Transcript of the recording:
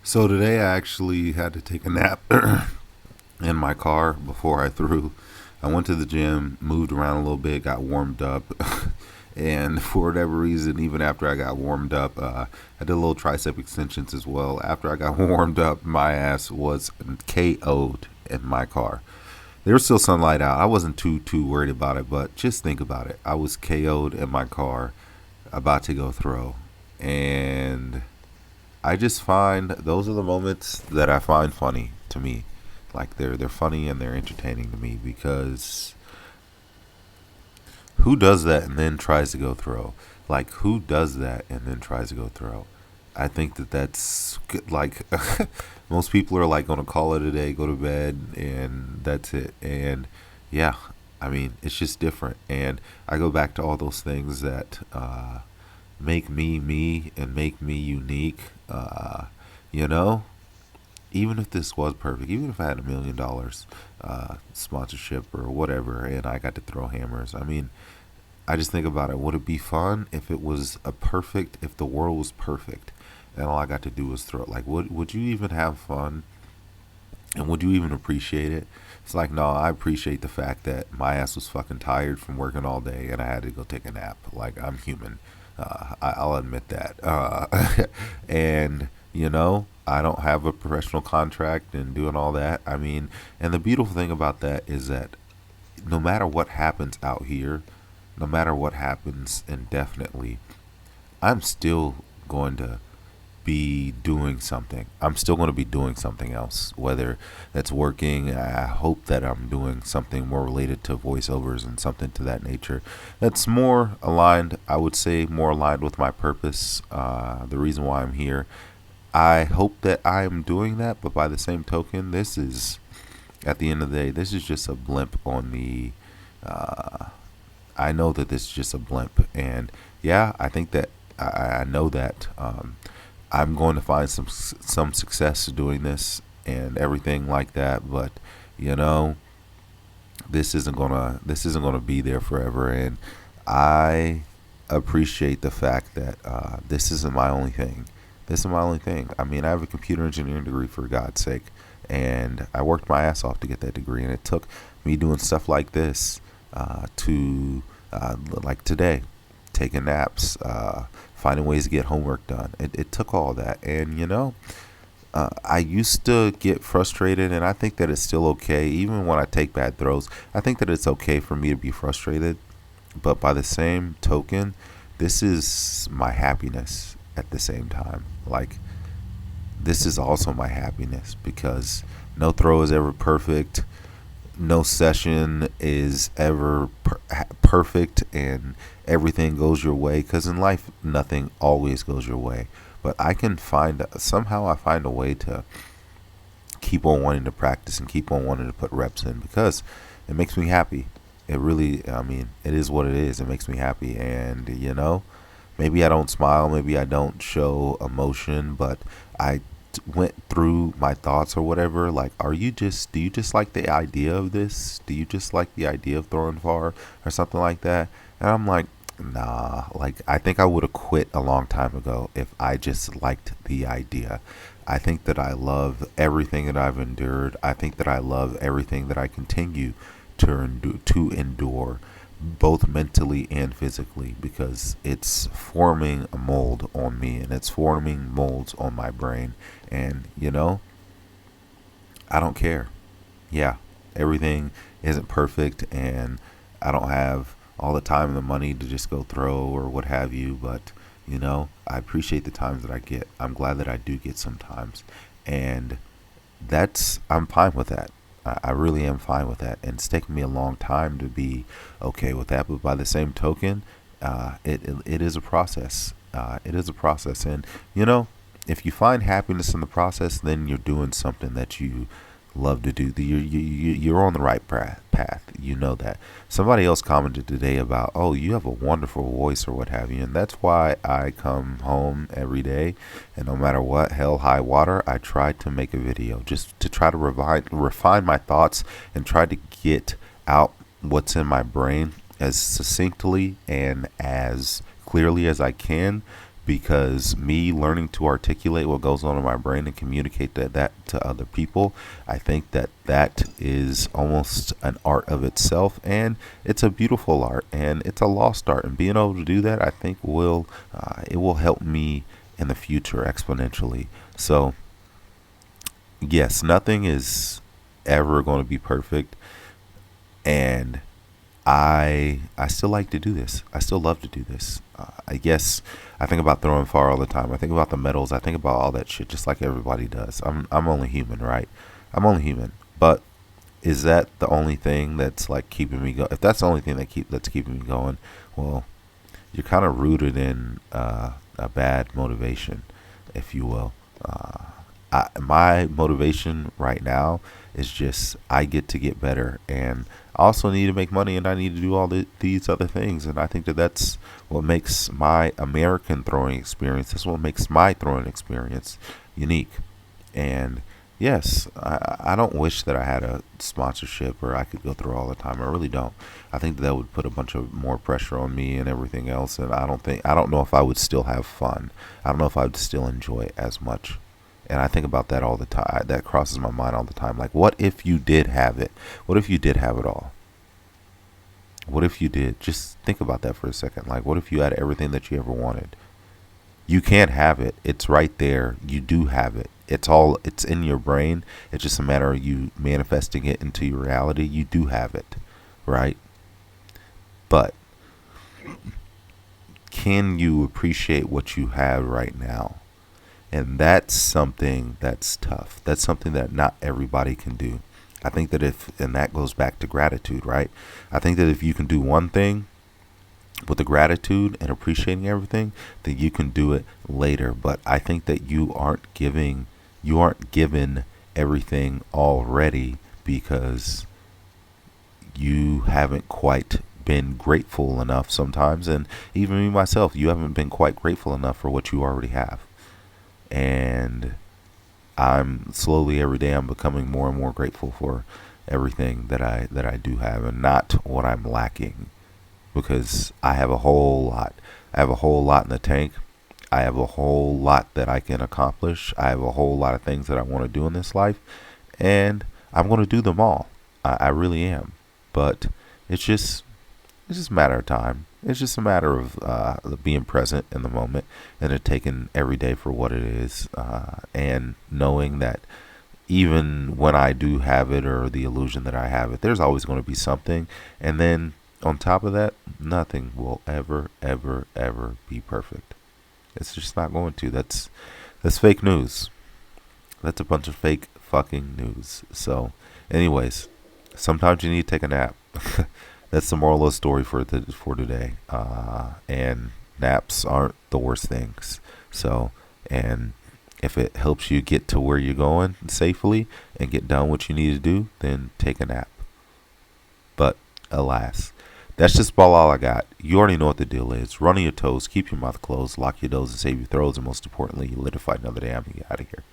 So today I actually had to take a nap in my car before I threw. I went to the gym, moved around a little bit, got warmed up, and for whatever reason, even after I got warmed up, I did a little tricep extensions as well. After I got warmed up, my ass was KO'd in my car. There was still sunlight out. I wasn't too worried about it, but just think about it. I was KO'd in my car, about to go throw, and I just find those are the moments that I find funny to me. Like they're funny and they're entertaining to me because who does that and then tries to go throw? Like who does that and then tries to go throw? I think that's like most people are like going to call it a day, go to bed, and that's it. And yeah, I mean it's just different. And I go back to all those things that make me me and make me unique. You know, even if this was perfect, even if I had $1 million sponsorship or whatever, and I got to throw hammers, I mean, I just think about it. Would it be fun if it was if the world was perfect, and all I got to do was throw it? Like, would you even have fun, and would you even appreciate it? It's like, no, I appreciate the fact that my ass was fucking tired from working all day, and I had to go take a nap. Like, I'm human. I'll admit that. And I don't have a professional contract and doing all that. I mean, and the beautiful thing about that is that no matter what happens out here, no matter what happens indefinitely, I'm still going to be doing something. I'm still going to be doing something else, whether that's working. I hope that I'm doing something more related to voiceovers and something to that nature. That's more aligned, I would say, more aligned with my purpose. The reason why I'm here. I hope that I am doing that, but by the same token, this is, at the end of the day, this is just a blimp on the. I know that this is just a blimp, and yeah, I think that I know that I'm going to find some success doing this and everything like that. But you know, this isn't gonna be there forever, and I appreciate the fact that this isn't my only thing. This is my only thing. I mean, I have a computer engineering degree, for God's sake, and I worked my ass off to get that degree, and it took me doing stuff like this to like today, taking naps, finding ways to get homework done. It took all that, and I used to get frustrated, and I think that it's still okay, even when I take bad throws. I think that it's okay for me to be frustrated, but by the same token, this is my happiness at the same time. Like, this is also my happiness because no throw is ever perfect. No session is ever perfect and everything goes your way, because in life nothing always goes your way, but I find a way to keep on wanting to practice and keep on wanting to put reps in because it makes me happy. It really, I mean, it is what it is. It makes me happy, and maybe I don't smile, maybe I don't show emotion, but I went through my thoughts or whatever. Like, do you just like the idea of this? Do you just like the idea of throwing far or something like that? And I'm like, nah, like, I think I would have quit a long time ago if I just liked the idea. I think that I love everything that I've endured. I think that I love everything that I continue to endure, both mentally and physically, because it's forming a mold on me and it's forming molds on my brain. And I don't care. Yeah, everything isn't perfect, and I don't have all the time and the money to just go throw or what have you, but I appreciate the times that I get. I'm glad that I do get sometimes, and I'm fine with that. I really am fine with that, and it's taken me a long time to be okay with that. But by the same token, it is a process. It is a process, and if you find happiness in the process, then you're doing something that you love to do. You're on the right path. You know that. Somebody else commented today about, oh, you have a wonderful voice or what have you, and that's why I come home every day, and no matter what, hell, high water, I try to make a video just to try to refine my thoughts and try to get out what's in my brain as succinctly and as clearly as I can, because me learning to articulate what goes on in my brain and communicate that to other people, I think that is almost an art of itself, and it's a beautiful art, and it's a lost art. And being able to do that, I think will it will help me in the future exponentially. So yes, nothing is ever going to be perfect, and I still like to do this. I still love to do this. I guess I think about throwing fire all the time. I think about the medals. I think about all that shit, just like everybody does. I'm only human, right? I'm only human. But is that the only thing that's like keeping me going? If that's the only thing that's keeping me going, well, you're kind of rooted in a bad motivation, if you will. My motivation right now is just I get to get better, and I also need to make money, and I need to do all these other things. And I think that's what makes my American throwing experience. That's what makes my throwing experience unique. And yes, I don't wish that I had a sponsorship or I could go through all the time. I really don't. I think that would put a bunch of more pressure on me and everything else. And I don't know if I would still have fun. I don't know if I would still enjoy it as much. And I think about that all the time. That crosses my mind all the time. Like, what if you did have it? What if you did have it all? What if you did? Just think about that for a second. Like, what if you had everything that you ever wanted? You can't have it. It's right there. You do have it. It's in your brain. It's just a matter of you manifesting it into your reality. You do have it, right? But can you appreciate what you have right now? And that's something that's tough. That's something that not everybody can do. I think that and that goes back to gratitude, right? I think that if you can do one thing with the gratitude and appreciating everything, then you can do it later. But I think that you aren't given everything already because you haven't quite been grateful enough sometimes. And even me myself, you haven't been quite grateful enough for what you already have. And I'm slowly every day I'm becoming more and more grateful for everything that I do have, and not what I'm lacking, because I have a whole lot. I have a whole lot in the tank. I have a whole lot that I can accomplish. I have a whole lot of things that I want to do in this life, and I'm going to do them all. I really am. But it's just a matter of time. It's just a matter of being present in the moment and it taking every day for what it is, and knowing that even when I do have it, or the illusion that I have it, there's always going to be something. And then on top of that, nothing will ever, ever, ever be perfect. It's just not going to. That's fake news. That's a bunch of fake fucking news. So, anyways, sometimes you need to take a nap. That's the moral of the story for today. And naps aren't the worst things. So, and if it helps you get to where you're going safely and get done what you need to do, then take a nap. But alas, that's just about all I got. You already know what the deal is. Run on your toes, keep your mouth closed, lock your doors, and save your throws, and most importantly, you lit a fight another day. I'm out of here.